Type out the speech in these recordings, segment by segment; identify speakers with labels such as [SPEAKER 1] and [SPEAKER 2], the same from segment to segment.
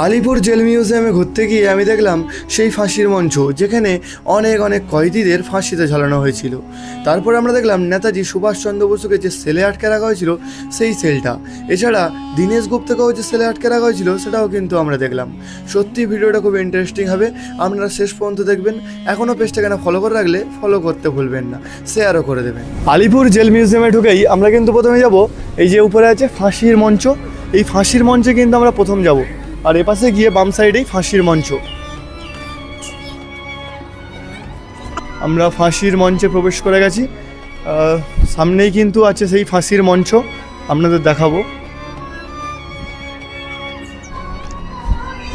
[SPEAKER 1] Alipur jail মিউজিয়ামে ঘুরতে গিয়ে আমি দেখলাম সেই ফাঁসির মঞ্চ, যেখানে অনেক অনেক কয়েদিদের ফাঁসিতে ঝালানো হয়েছিল। তারপর আমরা দেখলাম নেতাজি সুভাষচন্দ্র বসুকে যে সেলে আটকে রাখা হয়েছিল সেই সেলটা। এছাড়া দীনেশ গুপ্তকেও যে সেলে আটকে রাখা হয়েছিল সেটাও কিন্তু আমরা দেখলাম। সত্যি ভিডিওটা খুব ইন্টারেস্টিং হবে, আপনারা শেষ পর্যন্ত দেখবেন। এখনও পেজটাকে না ফলো করে রাখলে ফলো করতে ভুলবেন না, শেয়ারও করে দেবেন। আলিপুর জেল মিউজিয়ামে ঢুকেই আমরা কিন্তু প্রথমে যাব এই যে উপরে আছে ফাঁসির মঞ্চ। এই ফাঁসির মঞ্চে কিন্তু আমরা প্রথম যাব, আর এপাশে গিয়ে বাম সাইডেই ফাঁসির মঞ্চ। আমরা ফাঁসির মঞ্চে প্রবেশ করে গেছি। সামনেই কিন্তু আছে সেই ফাঁসির মঞ্চ, আপনাদের দেখাবো।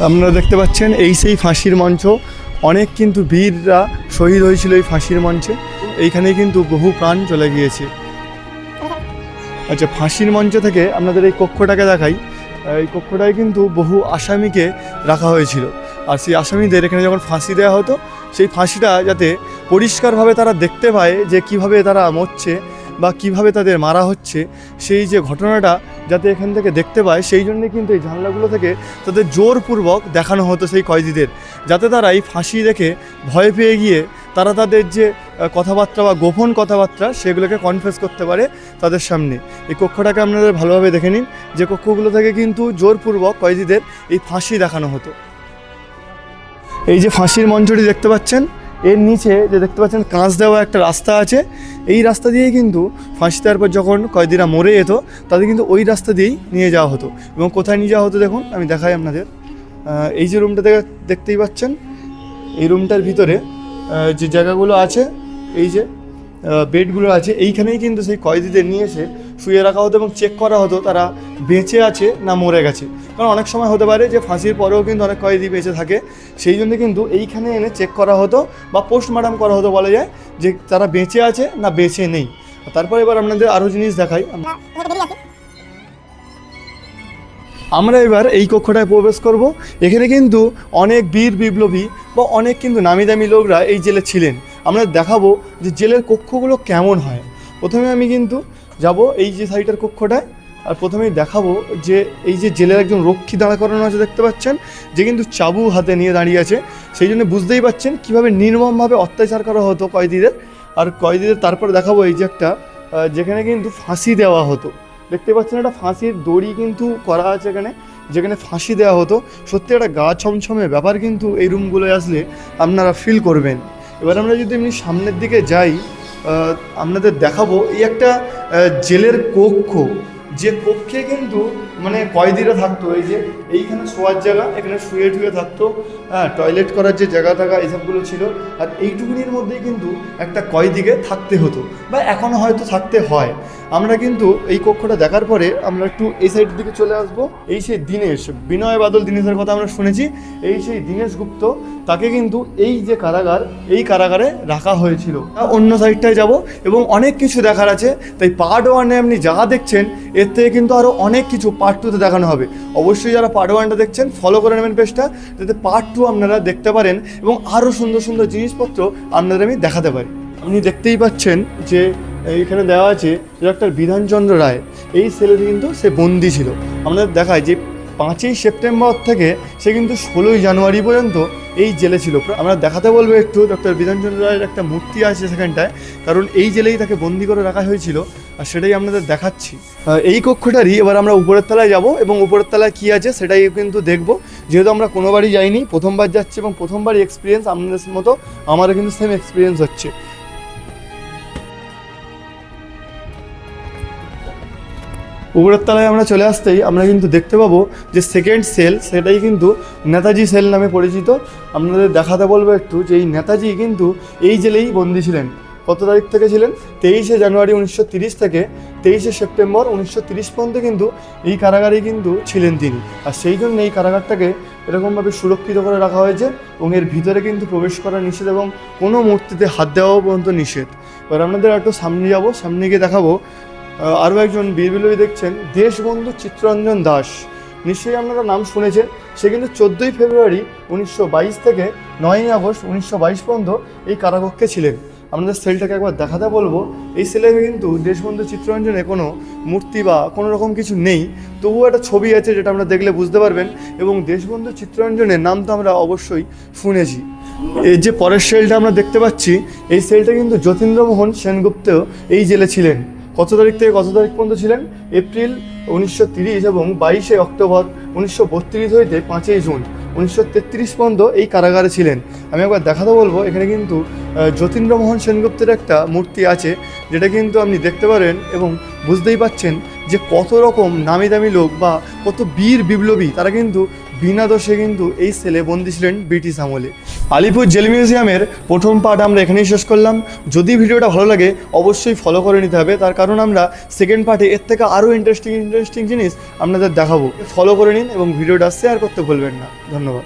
[SPEAKER 1] আপনারা দেখতে পাচ্ছেন এই সেই ফাঁসির মঞ্চ। অনেক কিন্তু বীররা শহীদ হয়েছিল এই ফাঁসির মঞ্চে। এইখানেই কিন্তু বহু প্রাণ চলে গিয়েছে। আচ্ছা, ফাঁসির মঞ্চ থেকে আপনাদের এই কক্ষটাকে দেখাই। এই কক্ষটায় কিন্তু বহু আসামিকে রাখা হয়েছিল, আর সেই আসামিদের এখানে যখন ফাঁসি দেওয়া হতো, সেই ফাঁসিটা যাতে পরিষ্কারভাবে তারা দেখতে পায় যে কিভাবে তারা মরছে বা কিভাবে তাদের মারা হচ্ছে, সেই যে ঘটনাটা যাতে এখান থেকে দেখতে পায়, সেই জন্যে কিন্তু এই জানলাগুলো থেকে তাদের জোরপূর্বক দেখানো হতো সেই কয়েদিদের, যাতে তারা এই ফাঁসি দেখে ভয় পেয়ে গিয়ে তারা তাদের যে কথাবার্তা বা গোপন কথাবার্তা সেগুলোকে কনফেস করতে পারে তাদের সামনে। এই কক্ষটাকে আপনারা ভালোভাবে দেখে নিন, যে কক্ষগুলো থেকে কিন্তু জোরপূর্বক কয়েদিদের এই ফাঁসি দেখানো হতো। এই যে ফাঁসির মঞ্চটি দেখতে পাচ্ছেন, এর নিচে যে দেখতে পাচ্ছেন কাঁচ দেওয়া একটা রাস্তা আছে। এই রাস্তা দিয়েই কিন্তু ফাঁসি দেওয়ার পর যখন কয়েদিরা মরে যেত, তাদের কিন্তু ওই রাস্তা দিয়েই নিয়ে যাওয়া হতো। এবং কোথায় নিয়ে যাওয়া হতো দেখুন, আমি দেখাই আপনাদের। এই যে রুমটা দেখতেই পাচ্ছেন, এই রুমটার ভিতরে যে জায়গাগুলো আছে, এই যে বেডগুলো আছে, এইখানেই কিন্তু সেই কয়েদিদের নিয়ে এসে শুয়ে রাখা হতো এবং চেক করা হতো তারা বেঁচে আছে না মরে গেছে। কারণ অনেক সময় হতে পারে যে ফাঁসির পরেও কিন্তু অনেক কয়েদি বেঁচে থাকে, সেই জন্য কিন্তু এইখানে এনে চেক করা হতো বা পোস্টমর্টম করা হতো বলা যায়, যে তারা বেঁচে আছে না বেঁচে নেই। তারপর এবার আপনাদের আরও জিনিস দেখাই। আমরা এবার এই কক্ষটায় প্রবেশ করব। এখানে কিন্তু অনেক বীর বিপ্লবী বা অনেক কিন্তু নামি দামি লোকরা এই জেলে ছিলেন। আমরা দেখাবো যে জেলের কক্ষগুলো কেমন হয়। প্রথমে আমি কিন্তু যাব এই যে সাইডের কক্ষটায়, আর প্রথমেই দেখাবো যে এই যে জেলের একজন রক্ষী দাঁড়া করানো আছে দেখতে পাচ্ছেন, যে কিন্তু চাবু হাতে নিয়ে দাঁড়িয়ে আছে। সেই জন্য বুঝতেই পাচ্ছেন কীভাবে নির্মমভাবে অত্যাচার করা হতো কয়েদিদের। আর কয়েদিদের তারপর দেখাবো এই যে একটা যেখানে কিন্তু ফাঁসি দেওয়া হতো। দেখতে পাচ্ছেন একটা ফাঁসির দড়ি কিন্তু করা আছে এখানে, যেখানে ফাঁসি দেওয়া হতো। সত্যি একটা গা ছমছমে ব্যাপার কিন্তু এই রুমগুলোয় আসলে আপনারা ফিল করবেন। এবার আমরা যদি এমনি সামনের দিকে যাই, আপনাদের দেখাবো এই একটা জেলের কক্ষ, যে কক্ষে কিন্তু মানে কয়েদিরা থাকতো। এই যে এইখানে শোয়ার জায়গা, এখানে শুয়ে টুয়ে থাকতো, হ্যাঁ, টয়লেট করার যে জায়গা থাকা এসবগুলো ছিল। আর এইটুকুনির মধ্যেই কিন্তু একটা কয়েদিকে থাকতে হতো, বা এখনও হয়তো থাকতে হয়। আমরা কিন্তু এই কক্ষটা দেখার পরে আমরা একটু এই সাইডের দিকে চলে আসব। এই সেই দীনেশ, বিনয় বাদল দীনেশের কথা আমরা শুনেছি। এই সেই দীনেশ গুপ্ত, তাকে কিন্তু এই যে কারাগার, এই কারাগারে রাখা হয়েছিল। অন্য সাইডটায় যাব এবং অনেক কিছু দেখার আছে। তাই পার্ট 1-এ আপনি যা দেখছেন, এর থেকে কিন্তু আরও অনেক কিছু পার্ট 2-তে দেখানো হবে। অবশ্যই যারা পার্ট 1টা দেখছেন ফলো করে নেবেন পেজটা, যাতে পার্ট 2 আপনারা দেখতে পারেন এবং আরও সুন্দর সুন্দর জিনিসপত্র আপনাদের আমি দেখাতে পারি। আপনি দেখতেই পাচ্ছেন যে এইখানে দেওয়া আছে ডক্টর বিধানচন্দ্র রায়, এই সেলে কিন্তু সে বন্দি ছিল। আমাদের দেখায় যে 5ই সেপ্টেম্বর থেকে সে কিন্তু 16ই জানুয়ারি পর্যন্ত এই জেলে ছিল। আমরা দেখাতে বলবো একটু, ডক্টর বিধানচন্দ্র রায়ের একটা মূর্তি আছে সেখানটায়, কারণ এই জেলেই তাকে বন্দি করে রাখা হয়েছিল, আর সেটাই আপনাদের দেখাচ্ছি। এই কক্ষটারই এবার আমরা উপরের তলায় যাব এবং উপরের তলায় কী আছে সেটাই কিন্তু দেখব। যেহেতু আমরা কোনোবারই যাইনি, প্রথমবার যাচ্ছি এবং প্রথমবারই এক্সপিরিয়েন্স আপনাদের মতো আমারও কিন্তু সেম এক্সপিরিয়েন্স হচ্ছে। উপরের তলায় আমরা চলে আসতেই আমরা কিন্তু দেখতে পাবো যে সেকেন্ড সেল, সেটাই কিন্তু নেতাজি সেল নামে পরিচিত। আপনাদের দেখাতে বলবো একটু যে এই নেতাজি কিন্তু এই জেলেই বন্দি ছিলেন। কত তারিখ থেকে ছিলেন? 23শে জানুয়ারি 1930 থেকে 23শে সেপ্টেম্বর 1930 পর্যন্ত কিন্তু এই কারাগারেই কিন্তু ছিলেন তিনি। আর সেই জন্য এই কারাগারটাকে এরকমভাবে সুরক্ষিত করে রাখা হয়েছে এবং এর ভিতরে কিন্তু প্রবেশ করা নিষেধ এবং কোনো মূর্তিতে হাত দেওয়াও পর্যন্ত নিষেধ। এবার আপনাদের একটু সামনে যাব, সামনে গিয়ে দেখাবো আরও একজন বীর বিপ্লবী। দেখছেন দেশবন্ধু চিত্তরঞ্জন দাস, নিশ্চয়ই আপনারা নাম শুনেছেন। সে কিন্তু 14ই ফেব্রুয়ারি 1922 থেকে 9ই আগস্ট 1922 পর্যন্ত এই কারাকক্ষে ছিলেন। আপনাদের সেলটাকে একবার দেখাতে বলবো। এই সেলে কিন্তু দেশবন্ধু চিত্তরঞ্জনে কোনো মূর্তি বা কোনো রকম কিছু নেই, তবুও একটা ছবি আছে যেটা আমরা দেখলে বুঝতে পারবেন। এবং দেশবন্ধু চিত্তরঞ্জনের নাম তো আমরা অবশ্যই শুনেছি। এই যে পরের সেলটা আমরা দেখতে পাচ্ছি, এই সেলটা কিন্তু যতীন্দ্রমোহন সেনগুপ্ত এই জেলে ছিলেন। কত তারিখ থেকে কত তারিখ পর্যন্ত ছিলেন? এপ্রিল 1930 এবং 22শে অক্টোবর 1932 হইতে 5ই জুন 1933 পর্যন্ত এই কারাগারে ছিলেন। আমি একবার দেখাতে বলবো, এখানে কিন্তু যতীন্দ্রমোহন সেনগুপ্তের একটা মূর্তি আছে, যেটা কিন্তু আপনি দেখতে পারেন এবং বুঝতেই পাচ্ছেন যে কত রকম নামি দামি লোক বা কত বীর বিপ্লবী তারা কিন্তু বিনা দোষে কিন্তু এই সেলে বন্দী ছিলেন ব্রিটিশ আমলে। আলিপুর জেল মিউজিয়ামের প্রথম পার্ট আমরা এখানেই শেষ করলাম। যদি ভিডিওটা ভালো লাগে অবশ্যই ফলো করে নিতে হবে, তার কারণ আমরা সেকেন্ড পার্টে এর থেকে আরও ইন্টারেস্টিং জিনিস আপনাদের দেখাবো। ফলো করে নিন এবং ভিডিওটা শেয়ার করতে ভুলবেন না। ধন্যবাদ।